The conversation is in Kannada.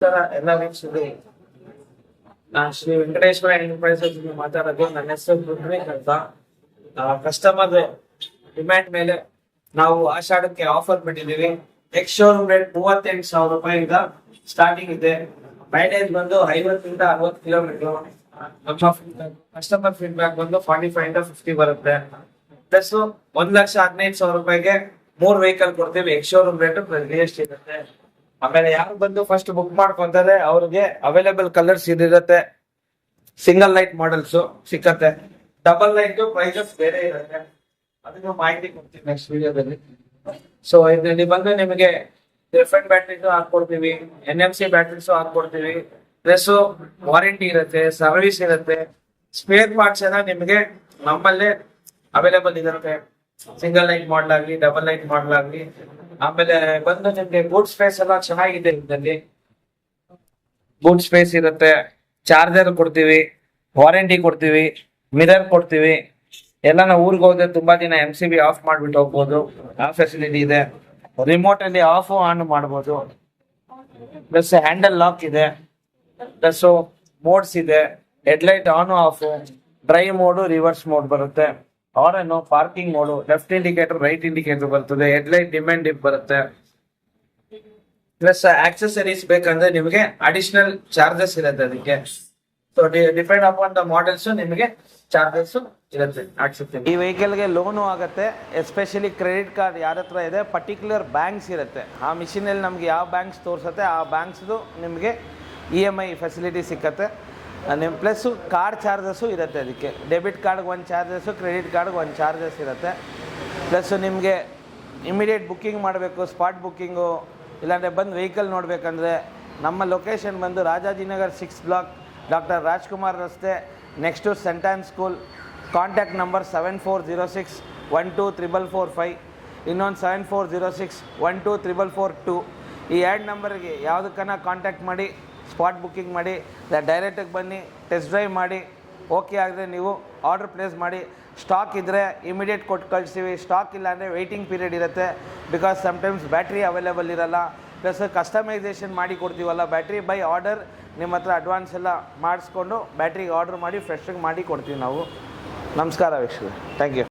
ಎಲ್ಲ ವೀಕ್ಷಕರು, ನಾನು ಶ್ರೀ ವೆಂಕಟೇಶ್ವರ ಎಂಟರ್ಪ್ರೈಸಸ್ ಮಾತಾಡೋದು. ನನ್ನ ಹೆಸರು ಪೃಥ್ವಿಕ್ ಅಂತ. ಕಸ್ಟಮರ್ ಡಿಮ್ಯಾಂಡ್ ಮೇಲೆ ನಾವು ಆಷಾಢಕ್ಕೆ ಆಫರ್ ಬಿಟ್ಟಿದ್ದೀವಿ. ಎಕ್ಸ್ ಶೋರೂಮ್ ರೇಟ್ 38,000 ರೂಪಾಯಿಂದ ಸ್ಟಾರ್ಟಿಂಗ್ ಇದೆ. ಮೈಲೇಜ್ ಬಂದು 50 ಇಂದ 60 ಕಿಲೋಮೀಟರ್. ನಮ್ಮ ಕಸ್ಟಮರ್ ಫೀಡ್ಬ್ಯಾಕ್ ಬಂದು 45 ಇಂದ 50 ಬರುತ್ತೆ. ಪ್ಲಸ್ 1,15,000 ರೂಪಾಯಿಗೆ 3 ವೆಹಿಕಲ್ ಕೊಡ್ತೀವಿ. ಎಕ್ಸ್ ಶೋರೂಮ್ ರೇಟ್ GST ಇರುತ್ತೆ. ಆಮೇಲೆ ಯಾರು ಬಂದು ಫಸ್ಟ್ ಬುಕ್ ಮಾಡ್ಕೊಂತಾರೆ ಅವ್ರಿಗೆ ಅವೈಲೇಬಲ್ ಕಲರ್ಸ್ ಇರುತ್ತೆ. ಸಿಂಗಲ್ ಲೈಟ್ ಮಾಡೆಲ್ಸ್ ಸಿಕ್ಕತ್ತೆ. ಡಬಲ್ ಲೈಟ್ ಪ್ರೈಸಸ್ ಬೇರೆ ಇರುತ್ತೆ. ಅದನ್ನು ಮಾಹಿತಿ ಕೊಡ್ತೀವಿ ನೆಕ್ಸ್ಟ್ ವಿಡಿಯೋದಲ್ಲಿ. ಸೊ ಇದರಲ್ಲಿ ಬಂದು ನಿಮಗೆ ಡಿಫ್ರೆಂಟ್ ಬ್ಯಾಟ್ರೀಸ್ ಹಾಕೊಡ್ತೀವಿ, NMC ಬ್ಯಾಟ್ರೀಸ್ ಹಾಕೊಡ್ತೀವಿ. ಪ್ಲಸ್ ವಾರಂಟಿ ಇರುತ್ತೆ, ಸರ್ವಿಸ್ ಇರುತ್ತೆ. ಸ್ಪೇರ್ ಪಾರ್ಟ್ಸ್ ಎಲ್ಲ ನಿಮಗೆ ನಮ್ಮಲ್ಲೇ ಅವೈಲೇಬಲ್ ಇರುತ್ತೆ. ಸಿಂಗಲ್ ಲೈಟ್ ಮಾಡಲ್ ಆಗ್ಲಿ, ಡಬಲ್ ಲೈಟ್ ಮಾಡಲ್ ಆಗ್ಲಿ. ಆಮೇಲೆ ಬಂದು ನಿಮ್ಗೆ ಬೂಟ್ ಸ್ಪೇಸ್ ಎಲ್ಲ ಚೆನ್ನಾಗಿದೆ. ಇದರಲ್ಲಿ ಬೂಟ್ ಸ್ಪೇಸ್ ಇರುತ್ತೆ, ಚಾರ್ಜರ್ ಕೊಡ್ತೀವಿ, ವಾರಂಟಿ ಕೊಡ್ತೀವಿ, ಮಿರರ್ ಕೊಡ್ತೀವಿ. ಎಲ್ಲ ನಾವು ಊರಿಗೆ ಹೋದ್ರೆ ತುಂಬಾ ದಿನ MCB ಆಫ್ ಮಾಡ್ಬಿಟ್ಟು ಹೋಗ್ಬೋದು. ಆ ಫೆಸಿಲಿಟಿ ಇದೆ. ರಿಮೋಟ್ ಅಲ್ಲಿ ಆಫ್ ಆನ್ ಮಾಡ್ಬೋದು. ಪ್ಲಸ್ ಹ್ಯಾಂಡಲ್ ಲಾಕ್ ಇದೆ. ಪ್ಲಸ್ ಮೋಡ್ಸ್ ಇದೆ. Headlight on off, drive mode, reverse mode ಬರುತ್ತೆ. Horn, parking mode, left indicator, right indicator ಬರ್ತದೆ. ಹೆಡ್ಲೈಟ್ ಡಿಮ್ಯಾಂಡ್ ಡಿಪ್ ಬರುತ್ತೆ. ಪ್ಲಸ್ ಆಕ್ಸೆಸರೀಸ್ ಬೇಕಂದ್ರೆ ನಿಮಗೆ ಅಡಿಷನಲ್ ಚಾರ್ಜಸ್ ಇರುತ್ತೆ ಅದಕ್ಕೆ. So depend upon the models ನಿಮಗೆ ಚಾರ್ಜಸ್ ಇರುತ್ತೆ. ಈ ವೆಹಿಕಲ್ಗೆ ಲೋನು ಆಗುತ್ತೆ. ಎಸ್ಪೆಷಲಿ ಕ್ರೆಡಿಟ್ ಕಾರ್ಡ್ ಯಾರ ಹತ್ರ ಇದೆ, ಪರ್ಟಿಕ್ಯುಲರ್ ಬ್ಯಾಂಕ್ಸ್ ಇರುತ್ತೆ. ಆ ಮಿಷಿನಲ್ಲಿ ನಮ್ಗೆ ಯಾವ ಬ್ಯಾಂಕ್ಸ್ ತೋರಿಸುತ್ತೆ ಆ ಬ್ಯಾಂಕ್ಸ್ದು ನಿಮಗೆ EMI ಫೆಸಿಲಿಟಿ ಸಿಕ್ಕತ್ತೆ. ನಿಮ್ಮ ಪ್ಲಸ್ಸು ಕಾರ್ಡ್ ಚಾರ್ಜಸ್ಸು ಇರುತ್ತೆ. ಅದಕ್ಕೆ ಡೆಬಿಟ್ ಕಾರ್ಡ್ಗೆ ಒಂದು ಚಾರ್ಜಸ್ಸು, ಕ್ರೆಡಿಟ್ ಕಾರ್ಡ್ಗೆ ಒಂದು ಚಾರ್ಜಸ್ ಇರುತ್ತೆ. ಪ್ಲಸ್ಸು ನಿಮಗೆ ಇಮಿಡಿಯೇಟ್ ಬುಕ್ಕಿಂಗ್ ಮಾಡಬೇಕು, ಸ್ಪಾಟ್ ಬುಕ್ಕಿಂಗು, ಇಲ್ಲಾಂದರೆ ಬಂದು ವೆಹಿಕಲ್ ನೋಡಬೇಕಂದ್ರೆ ನಮ್ಮ ಲೊಕೇಶನ್ ಬಂದು ರಾಜಾಜಿನಗರ್ 6 ಬ್ಲಾಕ್, ಡಾಕ್ಟರ್ ರಾಜ್ಕುಮಾರ್ ರಸ್ತೆ, ನೆಕ್ಸ್ಟು ಸೆಂಟಾನ್ ಸ್ಕೂಲ್. ಕಾಂಟ್ಯಾಕ್ಟ್ ನಂಬರ್ 7406124445, ಇನ್ನೊಂದು 7406124442. ಈ 2 ನಂಬರ್ಗೆ ಯಾವುದಕ್ಕನ್ನ ಕಾಂಟ್ಯಾಕ್ಟ್ ಮಾಡಿ ಸ್ಪಾಟ್ ಬುಕ್ಕಿಂಗ್ ಮಾಡಿ, ಡೈರೆಕ್ಟಾಗಿ ಬನ್ನಿ, ಟೆಸ್ಟ್ ಡ್ರೈವ್ ಮಾಡಿ. ಓಕೆ ಆದರೆ ನೀವು ಆರ್ಡರ್ ಪ್ಲೇಸ್ ಮಾಡಿ. ಸ್ಟಾಕ್ ಇದ್ದರೆ ಇಮಿಡಿಯೇಟ್ ಕೊಟ್ಟು ಕಳಿಸ್ತೀವಿ. ಸ್ಟಾಕ್ ಇಲ್ಲ ಅಂದರೆ ವೆಯ್ಟಿಂಗ್ ಪೀರಿಯಡ್ ಇರುತ್ತೆ. ಬಿಕಾಸ್ ಸಮ್ಟೈಮ್ಸ್ ಬ್ಯಾಟ್ರಿ ಅವೈಲೇಬಲ್ ಇರಲ್ಲ. ಪ್ಲಸ್ ಕಸ್ಟಮೈಸೇಷನ್ ಮಾಡಿ ಕೊಡ್ತೀವಲ್ಲ ಬ್ಯಾಟ್ರಿ ಬೈ ಆರ್ಡರ್. ನಿಮ್ಮ ಹತ್ರ ಅಡ್ವಾನ್ಸ್ ಎಲ್ಲ ಮಾಡಿಸ್ಕೊಂಡು ಬ್ಯಾಟ್ರಿಗೆ ಆರ್ಡರ್ ಮಾಡಿ ಫ್ರೆಶ್ಶಾಗಿ ಮಾಡಿ ಕೊಡ್ತೀವಿ ನಾವು. ನಮಸ್ಕಾರ ವೀಕ್ಷಕರೇ, ಥ್ಯಾಂಕ್ ಯು.